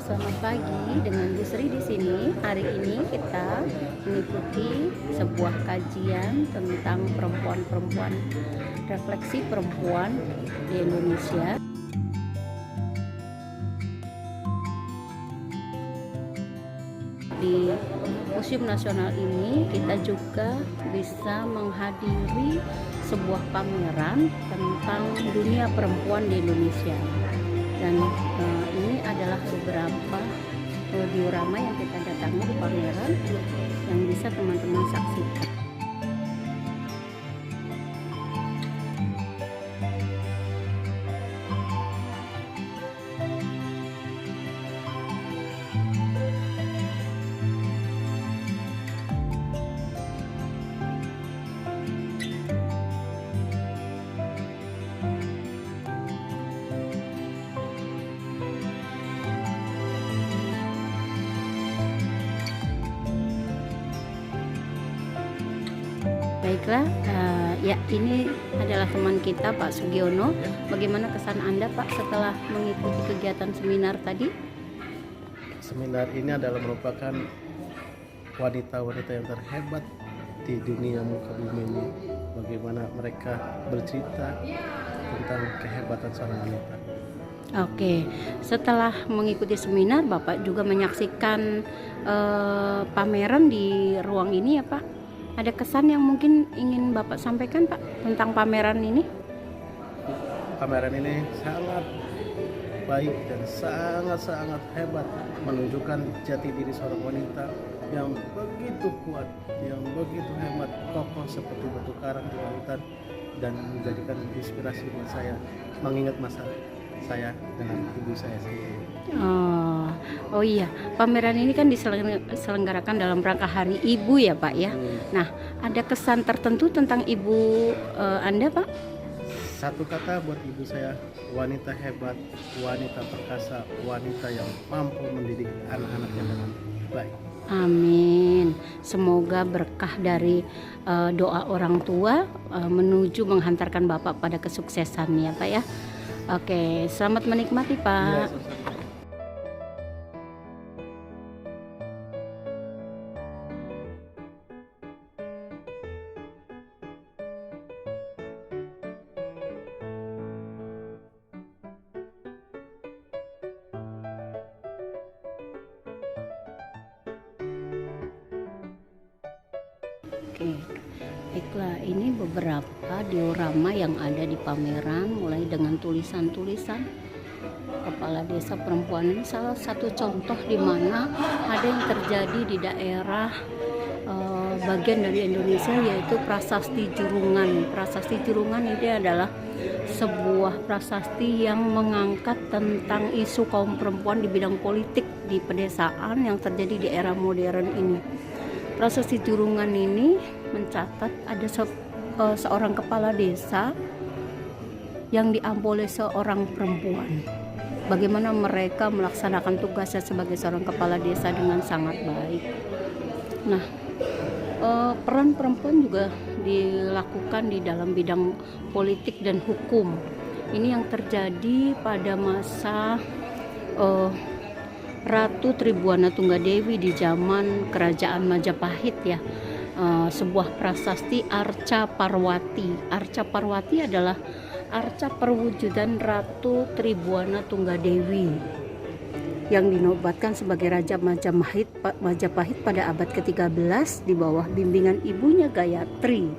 Selamat pagi dengan Bu Sri di sini. Hari ini kita mengikuti sebuah kajian tentang perempuan-perempuan, refleksi perempuan di Indonesia. Di Museum Nasional ini kita juga bisa menghadiri sebuah pameran tentang dunia perempuan di Indonesia. Dan ini adalah beberapa diorama yang kita datangi di pameran yang bisa teman-teman saksikan. Baiklah, ya ini adalah teman kita Pak Sugiono. Bagaimana kesan Anda Pak setelah mengikuti kegiatan seminar tadi? Seminar ini adalah merupakan wanita-wanita yang terhebat di dunia muka bumi ini. Bagaimana mereka bercerita tentang kehebatan seorang wanita. Oke, setelah mengikuti seminar Bapak juga menyaksikan pameran di ruang ini ya Pak? Ada kesan yang mungkin ingin Bapak sampaikan Pak tentang pameran ini? Pameran ini sangat baik dan sangat-sangat hebat, menunjukkan jati diri seorang wanita yang begitu kuat, yang begitu hebat, kokoh seperti batu karang di lautan, dan menjadikan inspirasi buat saya mengingat masa saya dengan ibu saya sendiri. Oh iya, pameran ini kan diselenggarakan dalam rangka Hari Ibu ya Pak ya. Nah, ada kesan tertentu tentang ibu Anda Pak? Satu kata buat ibu saya, wanita hebat, wanita perkasa, wanita yang mampu mendidik anak-anaknya dengan baik. Amin. Semoga berkah dari doa orang tua menuju menghantarkan Bapak pada kesuksesan ya Pak ya. Oke, selamat menikmati Pak. Ya, Oke, baiklah, ini beberapa diorama yang ada di pameran, mulai dengan tulisan-tulisan kepala desa perempuan. Ini salah satu contoh di mana ada yang terjadi di daerah bagian dari Indonesia, yaitu prasasti Jurungan. Prasasti Jurungan ini adalah sebuah prasasti yang mengangkat tentang isu kaum perempuan di bidang politik di pedesaan yang terjadi di era modern ini. Prasasti Jurungan ini mencatat ada seorang kepala desa yang diampuni oleh seorang perempuan. Bagaimana mereka melaksanakan tugasnya sebagai seorang kepala desa dengan sangat baik. Nah, peran perempuan juga dilakukan di dalam bidang politik dan hukum. Ini yang terjadi pada masa Ratu Tribuana Tunggadewi di zaman Kerajaan Majapahit ya. Sebuah prasasti Arca Parwati. Arca Parwati adalah arca perwujudan Ratu Tribuana Tunggadewi yang dinobatkan sebagai Raja Majapahit pada abad ke-13 di bawah bimbingan ibunya Gayatri.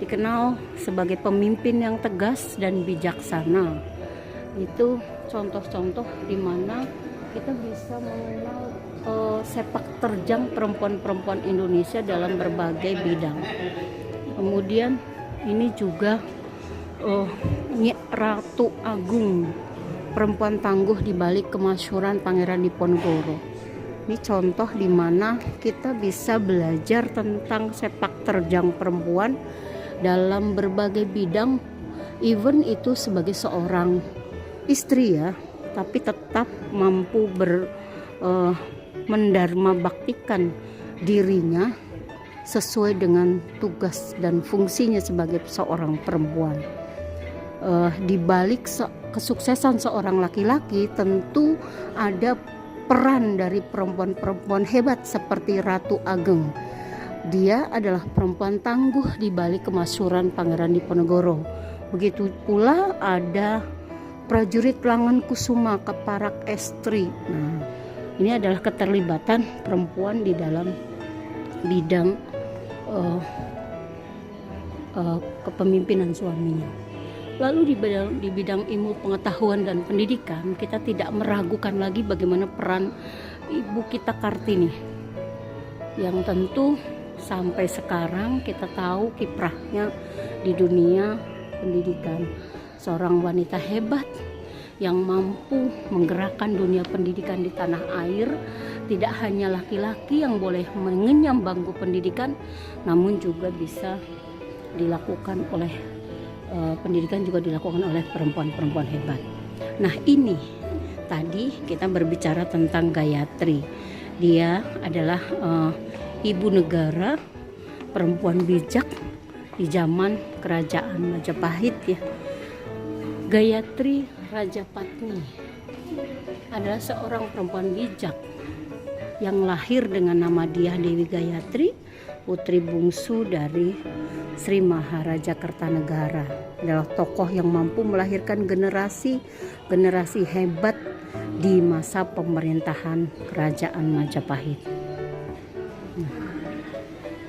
Dikenal sebagai pemimpin yang tegas dan bijaksana. Itu contoh-contoh di mana kita bisa mengenal sepak terjang perempuan-perempuan Indonesia dalam berbagai bidang. Kemudian ini juga Nyi Ratu Agung, perempuan tangguh di balik kemasyhuran Pangeran Diponegoro. Ini contoh di mana kita bisa belajar tentang sepak terjang perempuan dalam berbagai bidang, even itu sebagai seorang istri ya, tapi tetap mampu mendharma baktikan dirinya sesuai dengan tugas dan fungsinya sebagai seorang perempuan. Di balik kesuksesan seorang laki-laki tentu ada peran dari perempuan-perempuan hebat seperti Ratu Ageng. Dia adalah perempuan tangguh di balik kemaksuran Pangeran Diponegoro. Begitu pula ada prajurit Langan Kusuma Keparak Estri. Nah, ini adalah keterlibatan perempuan di dalam bidang kepemimpinan suaminya. Lalu di bidang ilmu pengetahuan dan pendidikan, kita tidak meragukan lagi bagaimana peran Ibu kita Kartini, yang tentu sampai sekarang kita tahu kiprahnya di dunia pendidikan. Seorang wanita hebat yang mampu menggerakkan dunia pendidikan di tanah air. Tidak hanya laki-laki yang boleh mengenyam bangku pendidikan, namun juga bisa dilakukan oleh pendidikan juga dilakukan oleh perempuan-perempuan hebat. Nah, ini tadi kita berbicara tentang Gayatri. Dia adalah ibu negara, perempuan bijak di zaman kerajaan Majapahit ya. Gayatri Rajapatni adalah seorang perempuan bijak yang lahir dengan nama Dyah Dewi Gayatri, putri bungsu dari Sri Maharaja Kertanegara. Adalah tokoh yang mampu melahirkan generasi hebat di masa pemerintahan kerajaan Majapahit.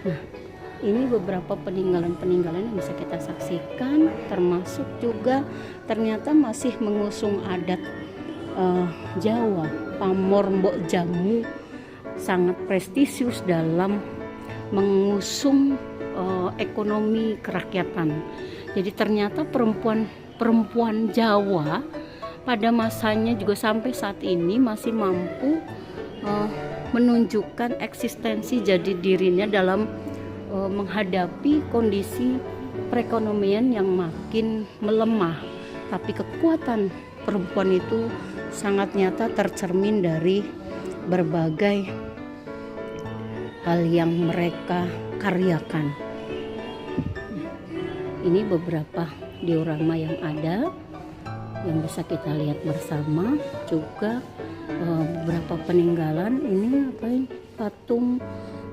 Nah, ini beberapa peninggalan-peninggalan yang bisa kita saksikan, termasuk juga ternyata masih mengusung adat Jawa. Pamor Mbok Jamu sangat prestisius dalam mengusung ekonomi kerakyatan. Jadi ternyata perempuan Jawa pada masanya juga sampai saat ini masih mampu menunjukkan eksistensi jadi dirinya dalam menghadapi kondisi perekonomian yang makin melemah. Tapi kekuatan perempuan itu sangat nyata tercermin dari berbagai hal yang mereka karyakan. Ini beberapa diorama yang ada yang bisa kita lihat bersama. Juga beberapa peninggalan. Ini apa ini? Patung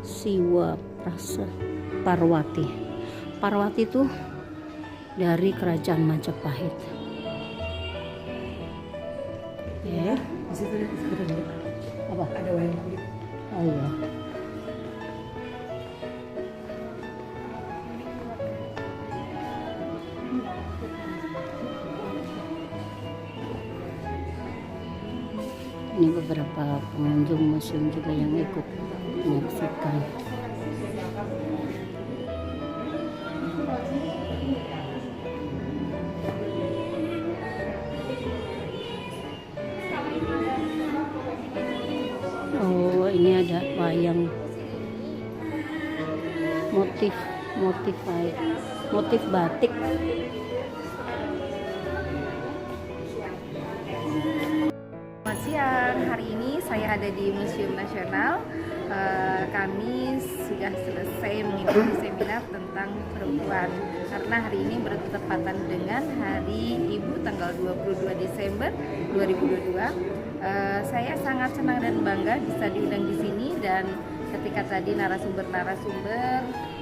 Siwa Prasa Parwati. Parwati itu dari kerajaan Majapahit. Ya, Di situ apa? ada wayang kulit. Oh iya. Ini beberapa pengunjung museum juga yang ikut menyaksikan. Oh, ini ada wayang motif batik. Selamat siang, hari ini saya ada di Museum Nasional. Kami sudah selesai mengikuti seminar tentang perempuan karena hari ini bertepatan dengan Hari Ibu tanggal 22 Desember 2022. Saya sangat senang dan bangga bisa diundang di sini, dan ketika tadi narasumber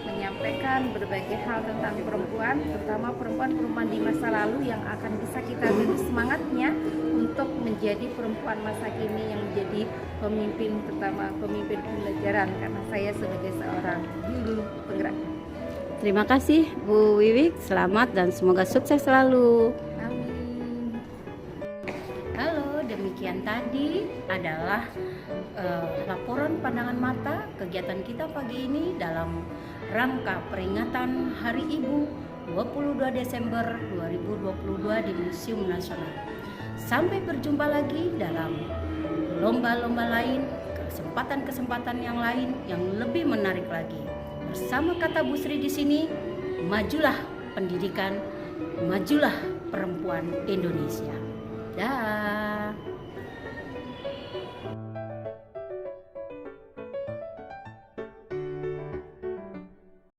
menyampaikan berbagai hal tentang perempuan, terutama perempuan di masa lalu yang akan bisa kita beri semangatnya untuk menjadi perempuan masa kini yang menjadi pemimpin, terutama pemimpin pembelajaran, karena saya sebagai seorang guru penggerak. Terima kasih Bu Wiwik, selamat dan semoga sukses selalu. Amin. Halo, demikian tadi adalah laporan pandangan mata kegiatan kita pagi ini dalam rangka peringatan Hari Ibu 22 Desember 2022 di Museum Nasional. Sampai berjumpa lagi dalam lomba-lomba lain, kesempatan-kesempatan yang lain yang lebih menarik lagi. Bersama kata Bu Sri di sini, majulah pendidikan, majulah perempuan Indonesia. Dah.